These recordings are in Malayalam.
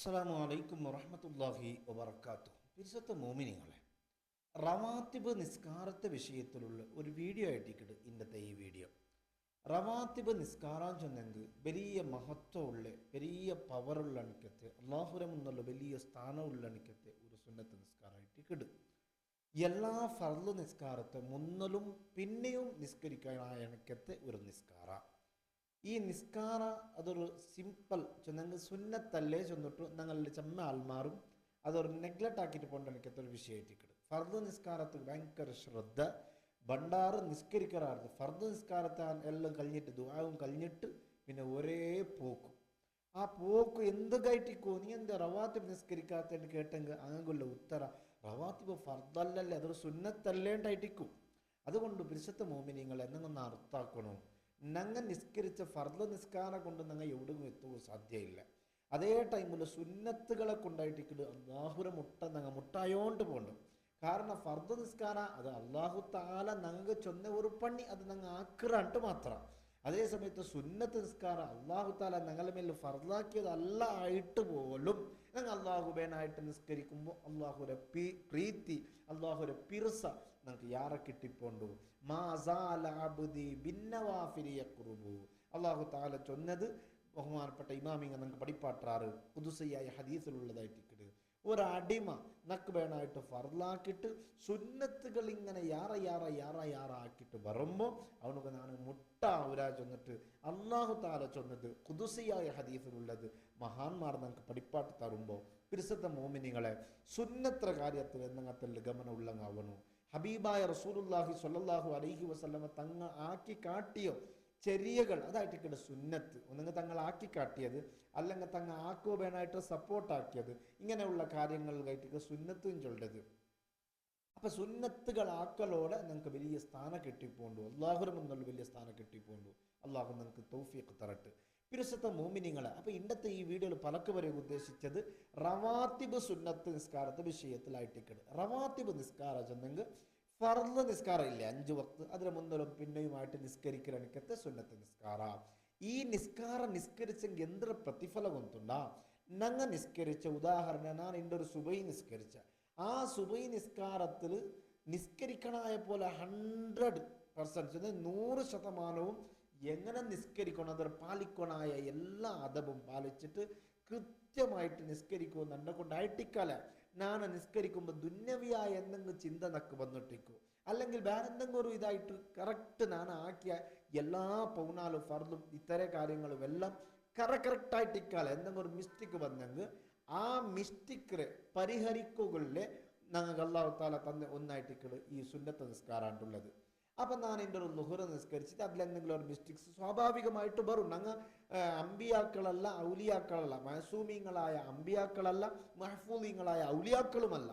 അസ്സലാമു അലൈക്കും വറഹ്മത്തുള്ളാഹി വബറകാതുഹു. പരിശുദ്ധ മോമിനിങ്ങളെ, റവാത്തിബ് നിസ്കാരത്തെ വിഷയത്തിലുള്ള ഒരു വീഡിയോ ആയിട്ടിട്ട് ഇന്നത്തെ ഈ വീഡിയോ. റവാത്തിബ് നിസ്കാരം ചൊന്നെങ്കിൽ വലിയ മഹത്വമുള്ള വലിയ പവറുള്ള അണിക്കത്തെ അള്ളാഹുരം എന്നുള്ള വലിയ സ്ഥാനമുള്ള അണിക്കത്തെ ഒരു സുന്നത്ത് നിസ്കാരമായിട്ടിട്ട് എല്ലാ ഫർള് നിസ്കാരത്തെ മുന്നലും പിന്നെയും നിസ്കരിക്കാനായ അണിക്കത്തെ ഒരു നിസ്കാര. ഈ നിസ്കാര അതൊരു സിമ്പിൾ ചെന്നെങ്കിൽ സുന്നത്തല്ലേ ചെന്നിട്ട് ഞങ്ങളുടെ ചെമ്മ ആൾമാറും അതൊരു നെഗ്ലക്റ്റ് ആക്കിയിട്ട് പോകേണ്ട എനിക്കത്തൊരു വിഷയമായിട്ടിട്ട്. ഫർദ് നിസ്കാരത്തിൽ ഭയങ്കര ശ്രദ്ധ ബണ്ടാറ് നിസ്കരിക്കാറായിരുന്നു. ഫർദ് നിസ്കാരത്തെ എല്ലാം കഴിഞ്ഞിട്ട് ദുആവും കഴിഞ്ഞിട്ട് പിന്നെ ഒരേ പോക്ക്. ആ പോക്ക് എന്ത് കയറ്റിക്കോ നീ എന്താ റവാത്തിബ് നിസ്കരിക്കാത്തത് കേട്ടെങ്കിൽ അങ്ങനെയുള്ള ഉത്തര റവാത്തിബ് ഫർദല്ലല്ലേ അതൊരു സുന്നത്തല്ലേണ്ടായിട്ടിക്കും. അതുകൊണ്ട് പരിശുദ്ധ മോമിനിങ്ങൾ എന്നൊന്ന് അർത്ഥാക്കണോ, ഞങ്ങൾ നിസ്കരിച്ച ഫർദ് നിസ്കാരം കൊണ്ട് ഞങ്ങൾ എവിടെയും എത്തുക സാധ്യമില്ല. അതേ ടൈമിൽ സുന്നത്തുകളെ കൊണ്ടായിട്ടിട്ട് അള്ളാഹുര ഞങ്ങൾ മുട്ടായോണ്ട് പോകണം. കാരണം ഫർദ് നിസ്കാരം അത് അള്ളാഹു താല ഞങ്ങൾക്ക് ചൊന്ന ഒരു പണി അത് ഞങ്ങൾ ആക്കിറാണ്ട് മാത്രം. അതേ സമയത്ത് സുന്നത്ത് നിസ്കാരം അള്ളാഹു താല ഞങ്ങളുടെ മേൽ ഫർദാക്കിയതല്ല ആയിട്ട് പോലും ഞങ്ങൾ അള്ളാഹുബേനായിട്ട് നിസ്കരിക്കുമ്പോൾ അള്ളാഹുരെ പ്രീതി അള്ളാഹുരെ പിർസ ഞങ്ങൾക്ക് യാറെ കിട്ടിപ്പോണ്ടു. അള്ളാഹു താല ചൊന്നത് ബഹുമാനപ്പെട്ട ഇമാമിങ്ങൾ നമുക്ക് പഠിപ്പാട്ടാറ് പുതുസയായ ഹദീസിലുള്ളതായിട്ടിട്ട് ഒരടിമ നക്ക് വേണമായിട്ട് ഫർലാക്കിയിട്ട് സുന്നത്തുകൾ ഇങ്ങനെ യാറ ആക്കിയിട്ട് വരുമ്പോൾ അവനക്ക് ഞാൻ മുട്ട അവരാ ചൊന്നിട്ട് അള്ളാഹു താല ചൊന്നത് ഖുദുസിയായ ഹദീസിലുള്ളത് മഹാന്മാർ നമുക്ക് പഠിപ്പാട്ട് തരുമ്പോൾ പരിശുദ്ധ മോമിനികളെ സുന്നത്ര കാര്യത്തിൽ എന്നങ്ങത്തിൽ ഗമനം ഉള്ളങ്ങാവണു. ഹബീബായ റസൂലുള്ളാഹി സ്വല്ലല്ലാഹു അലൈഹി വസല്ലമ തങ്ങ ആക്കി കാട്ടിയോ ചെറിയകൾ അതായിട്ടിട്ട് സുന്നത്ത് ഒന്നുകിൽ തങ്ങൾ ആക്കി കാട്ടിയത് അല്ലെങ്കിൽ തങ്ങൾ ആക്കുവാനായിട്ട് സപ്പോർട്ടാക്കിയത് ഇങ്ങനെയുള്ള കാര്യങ്ങളിലായിട്ട് സുന്നത്തും ചൊല്ലത്. അപ്പൊ സുന്നത്തുകൾ ആക്കലോടെ നിങ്ങൾക്ക് വലിയ സ്ഥാനം കിട്ടിപ്പോണ്ടു. അള്ളാഹുരം എന്നുള്ള വലിയ സ്ഥാനം കിട്ടിപ്പോണ്ടു. അള്ളാഹു നിങ്ങൾക്ക് തൗഫീഖ് തരട്ടെ. പരിശുദ്ധ മോമിനിങ്ങളെ, അപ്പൊ ഇന്നത്തെ ഈ വീഡിയോയിൽ പലക്ക് വരെ ഉദ്ദേശിച്ചത് റവാത്തിബ് സുന്നത്ത് നിസ്കാരത്തെ വിഷയത്തിലായിട്ടിട്ട്. റവാത്തിബ് നിസ്കാരം ചെന്നെങ്കിൽ ഫർദ് നിസ്കാരം ഇല്ലേ 5 വക്ത് അതിന് മുന്നലും പിന്നെയുമായിട്ട് നിസ്കരിക്കലണിക്കത്തെ സുന്നത്ത് നിസ്കാര. ഈ നിസ്കാരം നിസ്കരിച്ചെങ്കിൽ എന്തൊരു പ്രതിഫലം കൊണ്ടുണ്ടാ. ഞങ്ങൾ നിസ്കരിച്ച ഉദാഹരണം ഞാൻ എൻ്റെ ഒരു സുബൈ നിസ്കരിച്ച ആ സുബൈ നിസ്കാരത്തിൽ നിസ്കരിക്കണായ പോലെ 100% 100% എങ്ങനെ നിസ്കരിക്കണം അതൊരു പാലിക്കണായ എല്ലാ അദബും പാലിച്ചിട്ട് കൃത്യമായിട്ട് നിസ്കരിക്കുമെന്ന് എന്നെ കൊണ്ടായിട്ടിക്കല. ഞാൻ നിസ്കരിക്കുമ്പോൾ ദുന്യവിയായ എന്തെങ്കിലും ചിന്ത നക്ക് വന്നിട്ടിക്കോ അല്ലെങ്കിൽ വേറെ എന്തെങ്കിലും ഒരു ഇതായിട്ട് കറക്റ്റ് ഞാൻ ആക്കിയ എല്ലാ പൗനാലും ഫർദും ഇത്തരം കാര്യങ്ങളും എല്ലാം കറക്റ്റായിട്ടിക്കാല എന്തെങ്കിലും ഒരു മിസ്റ്റേക്ക് വന്നെങ്കിൽ ആ മിസ്റ്റേക്ക് പരിഹരിക്കുകളിലെ ഞങ്ങൾക്ക് അല്ലാഹു തആല തന്നെ ഒന്നായിട്ടിക്കട് ഈ സുന്നത്ത് നിസ്കാരമായിട്ടുള്ളത്. അപ്പം ഞാൻ എൻ്റെ ഒരു ലുഹ്റ് നിസ്കരിച്ചിട്ട് അതിലെന്തെങ്കിലും ഒരു മിസ്റ്റേക്സ് സ്വാഭാവികമായിട്ട് വരും. ഞങ്ങൾ അമ്പിയാക്കളല്ല ഔലിയാക്കളല്ല, മഹസൂമിങ്ങളായ അമ്പിയാക്കളല്ല, മഹ്ഫൂലിങ്ങളായ ഔലിയാക്കളുമല്ല,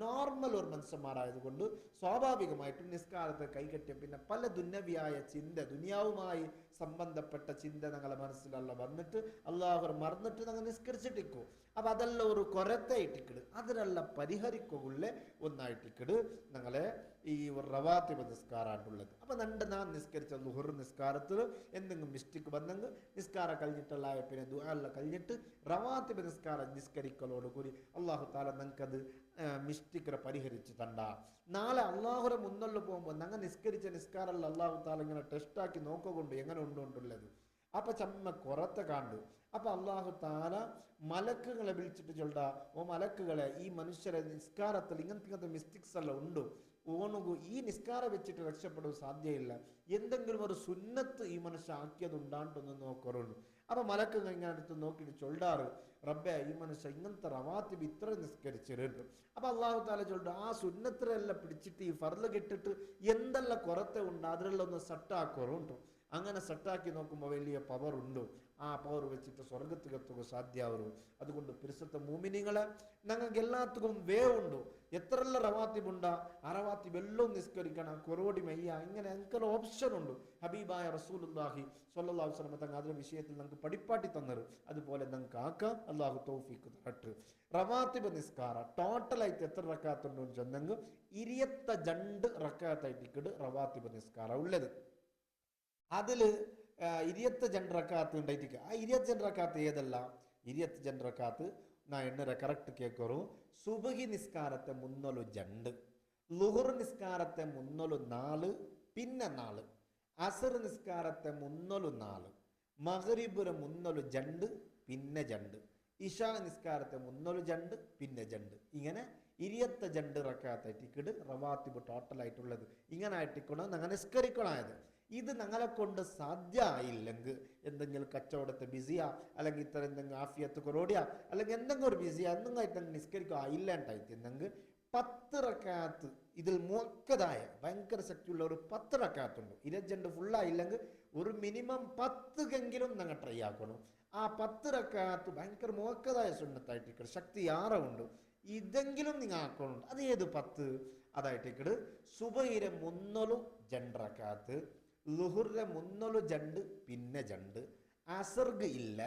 നോർമൽ ഒരു മനുഷ്യന്മാരായതുകൊണ്ട് സ്വാഭാവികമായിട്ടും നിസ്കാരത്തെ കൈകെട്ടിയ പിന്നെ പല ദുന്യവിയായ ചിന്ത ദുനിയാവുമായി സംബന്ധപ്പെട്ട ചിന്ത ഞങ്ങളെ മനസ്സിലല്ല വന്നിട്ട് അള്ളാഹു മറന്നിട്ട് ഞങ്ങൾ നിസ്കരിച്ചിട്ടിക്കോ. അപ്പം അതെല്ലാം ഒരു കൊരത്തായിട്ടിക്കട് അതിനെല്ലാം പരിഹരിക്കുള്ളേ ഒന്നായിട്ടിക്കട് ഞങ്ങളെ ഈ റവാത്തിബ് നിസ്കാരമായിട്ടുള്ളത്. അപ്പം ഞാൻ നിസ്കരിച്ച ലുഹർ നിസ്കാരത്തിൽ എന്തെങ്കിലും മിസ്റ്റേക്ക് വന്നെങ്കിൽ നിസ്കാരം കഴിഞ്ഞിട്ടുള്ള പിന്നെ ദുആല്ലാം കഴിഞ്ഞിട്ട് റവാത്തിബ് നിസ്കാരം നിസ്കരിക്കലോട് കൂടി അള്ളാഹു താല ഞങ്ങൾക്കത് മിസ്റ്റേക്കിനെ പരിഹരിച്ച് തണ്ട. നാളെ അള്ളാഹുരെ മുന്നോട്ട് പോകുമ്പോൾ ഞങ്ങൾ നിസ്കരിച്ച നിസ്കാരമല്ല അള്ളാഹു താല ഇങ്ങനെ ടെസ്റ്റാക്കി നോക്കുകൊണ്ട് എങ്ങനെ ഉണ്ടുള്ളത് അപ്പൊ ചമ്മ കുറത്തെ കണ്ടു. അപ്പൊ അള്ളാഹു താല മലക്കുകളെ വിളിച്ചിട്ട് ചൊല്ലാ, ഓ മലക്കുകളെ ഈ മനുഷ്യരെ നിസ്കാരത്തിൽ ഇങ്ങനത്തെ മിസ്റ്റേക്സ് എല്ലാം ഉണ്ട് ഓണുകു ഈ നിസ്കാരം വെച്ചിട്ട് രക്ഷപ്പെടുക സാധ്യമില്ല, എന്തെങ്കിലും ഒരു സുന്നത്ത് ഈ മനുഷ്യ ആക്കിയത് ഉണ്ടാണ്ടൊന്ന് നോക്കറുള്ളൂ. അപ്പൊ മലക്കുകൾ ഇങ്ങനെ അടുത്ത് നോക്കിയിട്ട് ചൊല്ലാറ്, റബ്ബെ ഈ മനുഷ്യ ഇങ്ങനത്തെ റവാത്തിബ് ഇത്ര നിസ്കരിച്ചിട്ടുണ്ട്. അപ്പൊ അള്ളാഹു താല ചൊല്ലു ആ സുന്നത്തിനെല്ലാം പിടിച്ചിട്ട് ഈ ഫർള് കെട്ടിട്ട് എന്തെല്ലാം കുറത്തെ ഉണ്ട് അതിലെല്ലാം ഒന്ന് സെറ്റാക്കറുണ്ട്. അങ്ങനെ സെറ്റാക്കി നോക്കുമ്പോൾ വലിയ പവർ ഉണ്ട്. ആ പവർ വെച്ചിട്ട് സ്വർഗത്തിലെത്തുക സാധ്യമാവൂ. അതുകൊണ്ട് പരിശുദ്ധ മോമിനിങ്ങളെ ഞങ്ങൾക്ക് എല്ലാത്തുക്കും വേ ഉണ്ട്. എത്രയെല്ലാം റവാത്തിബ് ഉണ്ടാ ആ റവാത്തിബ് എല്ലാം നിസ്കരിക്കണം കൊറോടി മയ്യ ഇങ്ങനെ എനിക്കെല്ലാം ഓപ്ഷൻ ഉണ്ട്. ഹബീബായ റസൂലുള്ളാഹി സ്വല്ലല്ലാഹു അലൈഹി വസല്ലം തങ്ങൾ അതിന്റെ വിഷയത്തിൽ നമുക്ക് പഠിപ്പാട്ടി തന്നത് അതുപോലെ ഞങ്ങൾക്ക് ആക്കാം. അള്ളാഹു തൗഫീഖ് തരട്ടെ. റവാത്തിബ് നിസ്കാരം ടോട്ടലായിട്ട് എത്ര റക്കാത്തുണ്ടോ ചെന്നെങ്കിൽ 22 റക്കാത്തായിട്ട് റവാത്തിബ് നിസ്കാരം ഉള്ളത്. അതിൽ 22 റക്കാത്ത് ഉണ്ടായിട്ട് ആ 22 റക്കാത്ത് ഏതല്ല 22 റക്കാത്ത് ನಾ ಎಣ್ಣರ ಕರೆಕ್ಟ್ ಕೇಕೋರು ಸುಬಹಿ ನಿಸ್ಕಾರത്തെ ಮುನ್ನೊಲು ಜಂಡ್, ലുഹുർ നിസ്കാരത്തെ മുന്നൊലു 4 പിന്നെ 4, അസർ നിസ്കാരത്തെ മുന്നൊലു 4, മഗ്രിബിന് മുന്നൊലു ജണ്ട് പിന്നെ ജണ്ട്, ഇഷാ നിസ്കാരത്തെ മുന്നൊലു ജണ്ട് പിന്നെ ജണ്ട്. ഇങ്ങനെ 22 റക്കാത്തായിട്ടിക്കിട് റവാത്തിബ് ടോട്ടലായിട്ടുള്ളത്. ഇങ്ങനെ ആയിട്ടിക്കണം ഞങ്ങൾ നിസ്കരിക്കണമായത്. ഇത് ഞങ്ങളെ കൊണ്ട് സാധ്യമായില്ലെങ്കിൽ എന്തെങ്കിലും കച്ചവടത്തെ ബിസിയാ, അല്ലെങ്കിൽ ഇത്ര എന്തെങ്കിലും ആഫിയത്ത് കൊറോടിയാ, അല്ലെങ്കിൽ എന്തെങ്കിലും ഒരു ബിസിയാ എന്തെങ്കിലും ആയിട്ട് നിസ്കരിക്കുക ഇല്ലാണ്ടായിട്ടെങ്കിൽ 10 റക്കാത്ത് ഇതിൽ മുക്കതായ ഭയങ്കര ശക്തിയുള്ള ഒരു 10 റക്കാത്തുണ്ട്. 22 ഫുള്ളായില്ലെങ്കിൽ ഒരു മിനിമം 10 ഞങ്ങൾ ട്രൈ ആക്കണം. ആ 10 റക്കാത്ത് ഭയങ്കര മുക്കതായ സുന്നത്തായിട്ട് ശക്തി ആറുണ്ട്, ഇതെങ്കിലും നിങ്ങൾ ആക്കണം. അത് ഏത് 10? അതായിട്ട് സുബഹിരെ മുന്നൊലു 2 റക്കാത്ത്, ലുഹുറിലെ മുന്നൊലു ജണ്ട് പിന്നെ ജണ്ട്, അസർഗ് ഇല്ല,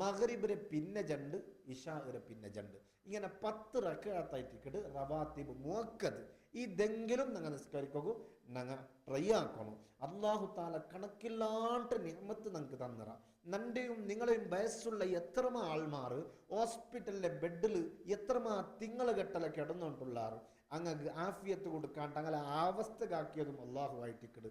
മഗ്രിബിന് പിന്നെ ജണ്ട്, ഇഷാഇന് പിന്നെ ജണ്ട്. ഇങ്ങനെ 10 റക്കാത്തായിട്ട് റവാത്തിബ് മുഅക്കദ് ഇതെങ്കിലും ഞങ്ങൾ നിസ്കരിക്കൂ, ഞങ്ങൾ ട്രൈ ആക്കണം. അല്ലാഹു താല കണക്കില്ലാണ്ട് നിഅമത്ത് ഞങ്ങൾക്ക് തന്നിറ. നന്റെയും നിങ്ങളെയും വയസ്സുള്ള എത്രമാ ആൾമാർ ഹോസ്പിറ്റലിലെ ബെഡിൽ എത്രമാ തിങ്കൾ കെട്ടല കിടന്നുകൊണ്ടുള്ളാറ് അങ്ങക്ക് ആഫിയത്ത് കൊടുക്കാണ്ട് അങ്ങനെ അവസ്ഥക്കാക്കിയതും അള്ളാഹു ആയിട്ടിക്കട്.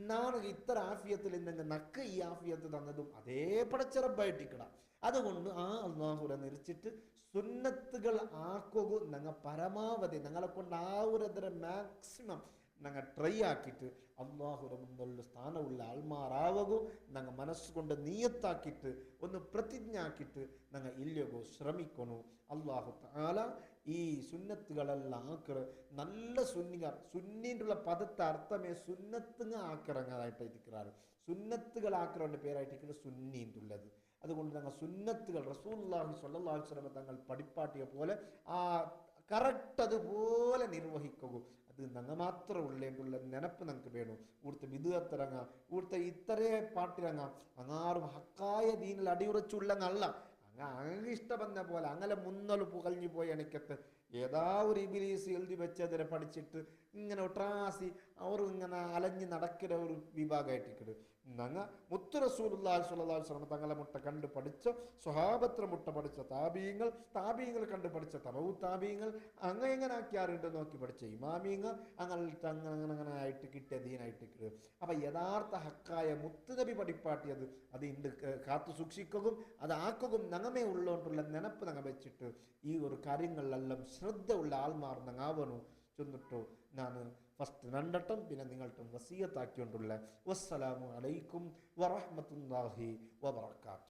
നാണ് ഇത്ര ആഫിയത്തിൽ ഇന്നെങ്കിൽ നക്ക് ഈ ആഫിയത്ത് തന്നതും അതേ പടച്ചിറപ്പായിട്ടിക്കട. അതുകൊണ്ട് ആ അള്ളാഹുരെ നിരിച്ചിട്ട് സുന്നത്തുകൾ ആക്കുക ഞങ്ങൾ പരമാവധി ഞങ്ങളെ കൊണ്ട് ആവുന്നതിന് മാക്സിമം ഞങ്ങൾ ട്രൈ ആക്കിയിട്ട് അള്ളാഹുര മുന്നുള്ള സ്ഥാനമുള്ള ആൾമാരാവകൂ ഞങ്ങൾ മനസ്സുകൊണ്ട് നീയത്താക്കിയിട്ട് ഒന്ന് പ്രതിജ്ഞ ആക്കിയിട്ട് ഞങ്ങൾ ഇല്ലകോ ശ്രമിക്കണു. അള്ളാഹു താല ഈ സുന്നത്തുകളെല്ലാം ആക്കറ് നല്ല സുന്നികാർ. സുന്നീൻ്റെ പദത്തെ അർത്ഥമേ സുന്നത്തുങ്ങ ആക്കിറങ്ങാതായിട്ടിരിക്കാറ്. സുന്നത്തുകൾ ആക്കിറവൻ്റെ പേരായിട്ടിരിക്കുന്നത് സുന്നീൻ്റുള്ളത്. അതുകൊണ്ട് ഞങ്ങൾ സുന്നത്തുകൾ റസൂലുള്ളാഹി സ്വല്ലല്ലാഹു അലൈഹി വസല്ലം തങ്ങൾ പഠിപ്പാട്ടിയ പോലെ ആ കറക്റ്റ് അതുപോലെ നിർവഹിക്കുക. അത് ഞങ്ങൾ മാത്രം ഉള്ളേണ്ടുള്ള നെനപ്പ് ഞങ്ങൾക്ക് വേണം. ഇവിടുത്തെ വിധത്തിറങ്ങാം, ഇവിടുത്തെ ഇത്രേ പാട്ടിറങ്ങാം, അങ്ങാറും ഹക്കായ ദീനിൽ അടിയുറച്ചുള്ളങ്ങല്ല. അങ്ങ് ഇഷ്ടപ്പെടുന്ന പോലെ അങ്ങനെ മുന്നോട്ട് പുകഞ്ഞു പോയി എനിക്കത്ത് ഏതാ ഒരു ഇബിലീസ് എഴുതി വെച്ചതിനെ പഠിച്ചിട്ട് ഇങ്ങനെ ഒട്രാസി അവർ ഇങ്ങനെ അലഞ്ഞ് നടക്കുന്ന ഒരു വിഭാഗമായിട്ടിക്കട്. ഞങ്ങൾ മുത്ത് റസൂലുള്ളാഹി സ്വല്ലല്ലാഹു അലൈഹി വസല്ലം തങ്ങളെ മുട്ട കണ്ടു പഠിച്ച സ്വഹാബത്തിനെ മുട്ട പഠിച്ച താബീങ്ങൾ കണ്ടു പഠിച്ച തബഉ താബീങ്ങൾ അങ്ങനെ എങ്ങനെ ആക്കിയാറുണ്ട് നോക്കി പഠിച്ച ഇമാമീങ്ങൾ അങ്ങനെ ആയിട്ട് കിട്ടിയ ദീനായിട്ട് കിട്ടുക. അപ്പം യഥാർത്ഥ ഹക്കായ മുത്തുനബി പഠിപ്പാട്ടിയത് അത് ഇണ്ട് കാത്തു സൂക്ഷിക്കുകയും അത് ആക്കുകയും ഞങ്ങമേ ഉള്ളതുകൊണ്ടുള്ള നെനപ്പ് ഞങ്ങൾ വെച്ചിട്ട് ഈ ഒരു കാര്യങ്ങളിലെല്ലാം ശ്രദ്ധ ഉള്ള ആൾമാർ ഞങ്ങാവണു ചെന്നിട്ടു. ഞാൻ ഫസ്റ്റ് രണ്ടട്ടം പിന്നെ നിങ്ങൾട്ടും വസിയത്താക്കിക്കൊണ്ടുള്ള വസ്സലാമു അലൈക്കും വറഹ്മത്തുള്ളാഹി വബറകാതുഹു.